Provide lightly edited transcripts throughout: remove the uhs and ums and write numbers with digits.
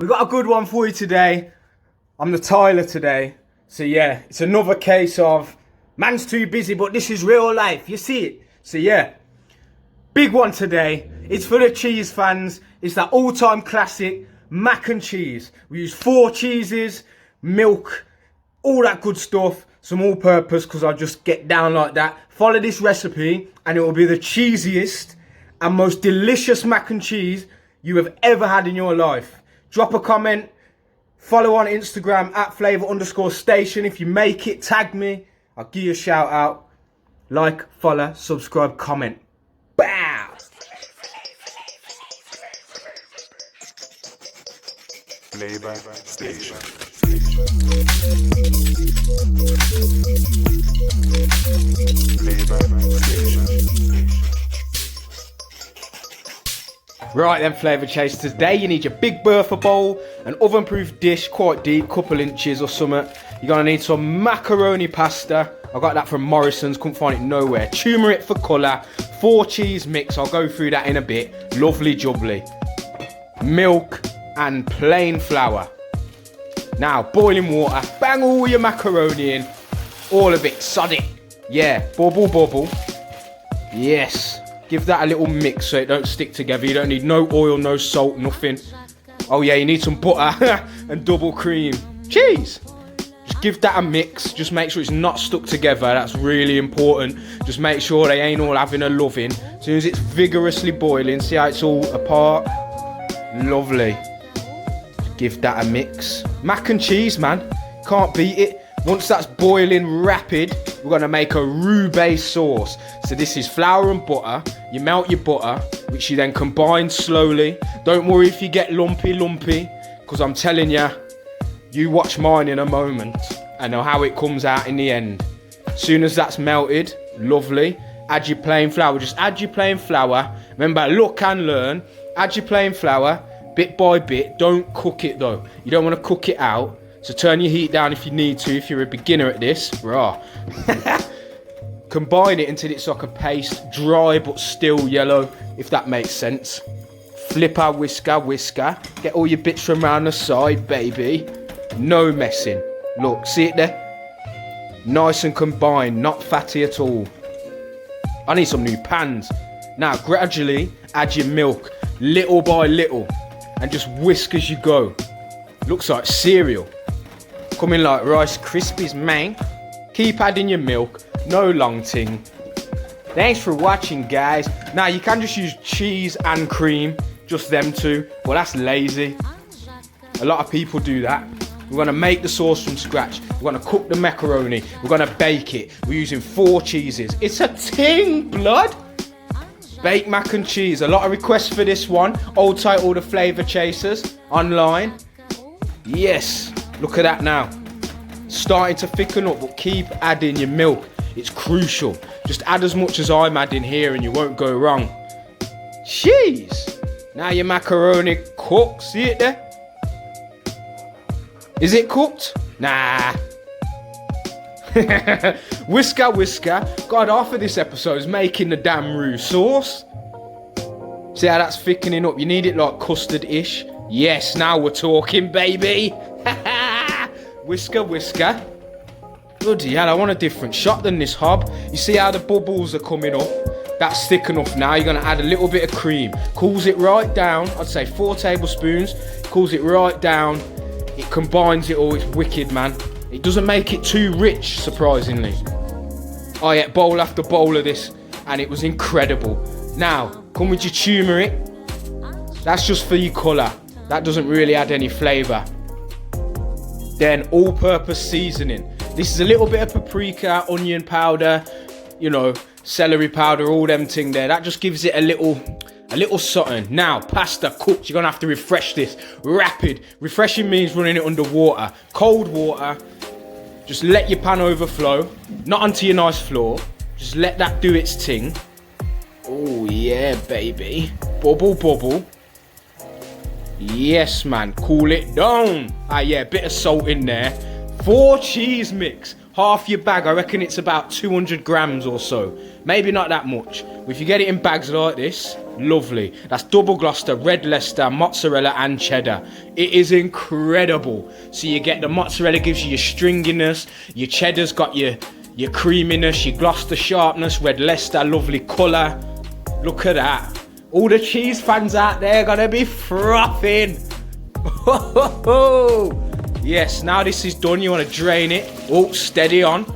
We got a good one for you today. I'm the Tyler today. So yeah, it's another case of man's too busy, but this is real life. You see it. So yeah, big one today. It's for the cheese fans. It's that all-time classic mac and cheese. We use 4 cheeses, milk, all that good stuff. Some all-purpose because I just get down like that. Follow this recipe and it will be the cheesiest and most delicious mac and cheese you have ever had in your life. Drop a comment, follow on Instagram at flavour_station. If you make it, tag me. I'll give you a shout out. Like, follow, subscribe, comment. Bow! Flavor Station. Flavor Station. Right then, Flavour Chasers, today you need your big Bertha bowl, an oven-proof dish, quite deep, couple inches or something. You're going to need some macaroni pasta. I got that from Morrison's, couldn't find it nowhere. Turmeric for colour, 4 cheese mix, I'll go through that in a bit. Lovely jubbly. Milk and plain flour. Now, boiling water, bang all your macaroni in, all of it, sod it. Yeah, bubble, bubble. Yes. Give that a little mix so it don't stick together. You don't need no oil, no salt, nothing. Oh yeah, you need some butter and double cream. Cheese! Just give that a mix. Just make sure it's not stuck together. That's really important. Just make sure they ain't all having a loving. As soon as it's vigorously boiling, see how it's all apart? Lovely. Just give that a mix. Mac and cheese, man. Can't beat it. Once that's boiling rapid, we're going to make a roux sauce. So this is flour and butter. You melt your butter, which you then combine slowly. Don't worry if you get lumpy, because I'm telling you, you watch mine in a moment and know how it comes out in the end. As soon as that's melted, lovely. Add your plain flour. Just add your plain flour. Remember, look and learn. Add your plain flour bit by bit. Don't cook it though. You don't want to cook it out. So turn your heat down if you need to, if you're a beginner at this. Rah. Combine it until it's like a paste, dry but still yellow, if that makes sense. Flipper, whisker. Get all your bits from around the side, baby. No messing. Look, see it there? Nice and combined, not fatty at all. I need some new pans. Now, gradually add your milk, little by little, and just whisk as you go. Looks like cereal. Coming like Rice Krispies, man. Keep adding your milk, no long ting. Thanks for watching, guys. Now you can just use cheese and cream, just them two. Well, that's lazy. A lot of people do that. We're gonna make the sauce from scratch. We're gonna cook the macaroni. We're gonna bake it. We're using 4 cheeses. It's a ting, blood. Baked mac and cheese. A lot of requests for this one. Old title, The Flavour Chasers, online. Yes. Look at that now. Starting to thicken up, but keep adding your milk. It's crucial. Just add as much as I'm adding here and you won't go wrong. Jeez. Now your macaroni cooked. See it there? Is it cooked? Nah. Whisker. God, half of this episode is making the damn roux sauce. See how that's thickening up? You need it like custard-ish. Yes, now we're talking, baby. Whisker. Bloody hell, I want a different shot than this hob. You see how the bubbles are coming up? That's thick enough now. You're going to add a little bit of cream. Cools it right down. I'd say 4 tablespoons. Cools it right down. It combines it all. It's wicked, man. It doesn't make it too rich, surprisingly. I ate bowl after bowl of this, and it was incredible. Now, come with your turmeric. That's just for your colour. That doesn't really add any flavour. Then all-purpose seasoning. This is a little bit of paprika, onion powder, you know, celery powder, all them thing there. That just gives it a little something. Now, pasta cooked. You're going to have to refresh this. Rapid. Refreshing means running it under water. Cold water. Just let your pan overflow. Not onto your nice floor. Just let that do its thing. Oh, yeah, baby. Bubble. Yes, man. Cool it down. Ah, yeah, bit of salt in there. 4 cheese mix. Half your bag. I reckon it's about 200 grams or so. Maybe not that much. If you get it in bags like this, Lovely. That's double Gloucester, red Leicester, mozzarella and cheddar. It is incredible. So you get the mozzarella gives you your stringiness, your cheddar's got your creaminess, your Gloucester sharpness, red Leicester, lovely colour. Look at that. All the cheese fans out there are gonna be frothing. Yes, now this is done, you want to drain it. Oh, steady on.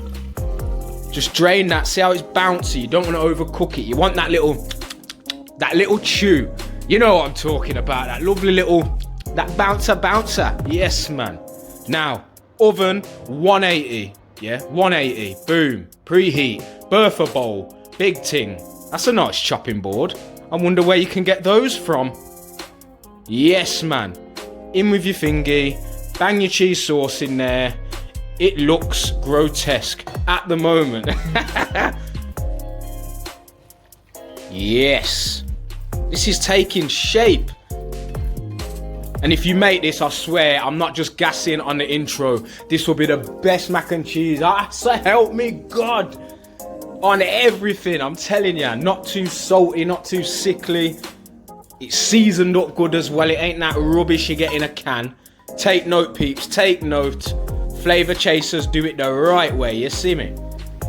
Just drain that. See how it's bouncy? You don't want to overcook it. You want that little chew. You know what I'm talking about. That lovely little, that bouncer. Yes, man. Now, oven 180. Yeah, 180. Boom. Preheat. Bertha bowl. Big ting. That's a nice chopping board. I wonder where you can get those from. Yes, man. In with your thingy. Bang your cheese sauce in there. It looks grotesque at the moment. Yes. This is taking shape. And if you make this, I swear, I'm not just gassing on the intro. This will be the best mac and cheese. So help me God. On everything, I'm telling you. Not too salty, not too sickly. It's seasoned up good as well. It ain't that rubbish you get in a can. Take note, peeps. Take note. Flavour chasers do it the right way. You see me?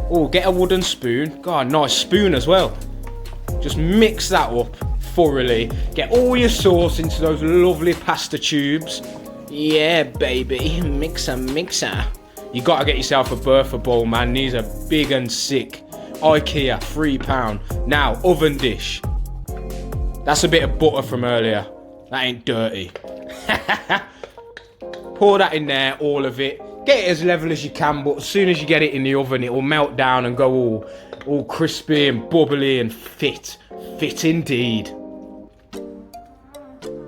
Oh, get a wooden spoon. God, nice spoon as well. Just mix that up thoroughly. Get all your sauce into those lovely pasta tubes. Yeah, baby. Mixer. You gotta get yourself a Bertha bowl, man. These are big and sick. IKEA, £3. Now, oven dish. That's a bit of butter from earlier. That ain't dirty. Pour that in there, all of it. Get it as level as you can, but as soon as you get it in the oven, it will melt down and go all crispy and bubbly and fit. Fit indeed.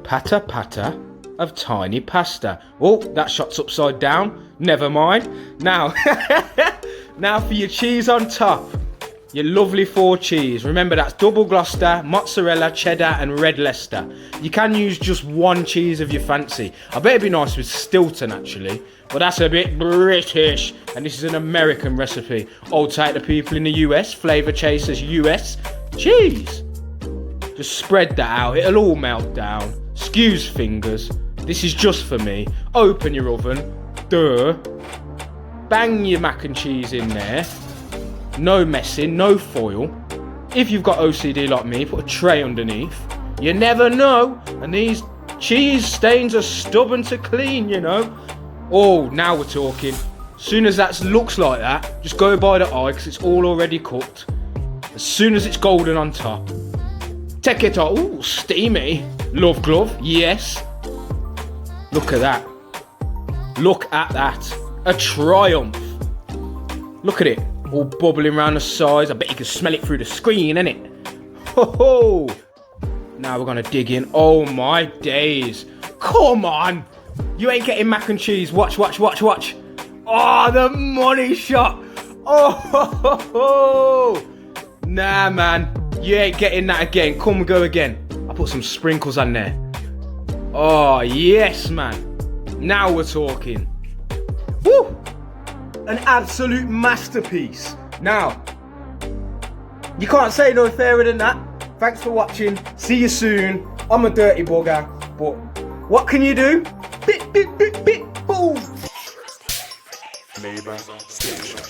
Patter of tiny pasta. Oh, that shot's upside down. Never mind. Now, now for your cheese on top. Your lovely 4 cheese. Remember, that's double Gloucester, mozzarella, cheddar and red Leicester. You can use just 1 cheese of your fancy. I bet it'd be nice with Stilton actually, but that's a bit British and this is an American recipe. Old take the people in the US, flavour chasers US, cheese. Just spread that out, it'll all melt down. Excuse fingers, this is just for me. Open your oven, duh. Bang your mac and cheese in there. No messing, no foil. If you've got OCD like me, put a tray underneath. You never know. And these cheese stains are stubborn to clean, you know. Oh, now we're talking. As soon as that looks like that, just go by the eye because it's all already cooked. As soon as it's golden on top, take it off. Ooh, steamy. Love glove, yes. Look at that. Look at that. A triumph. Look at it. All bubbling around the sides. I bet you can smell it through the screen, innit? Ho ho! Now we're gonna dig in. Oh my days. Come on! You ain't getting mac and cheese. Watch. Oh, the money shot! Oh ho ho ho! Nah, man. You ain't getting that again. Come and go again. I put some sprinkles on there. Oh, yes, man. Now we're talking. Woo! An absolute masterpiece. Now, you can't say no fairer than that. Thanks for watching. See you soon. I'm a dirty bugger, but what can you do? Bit, boom. Flavor Station.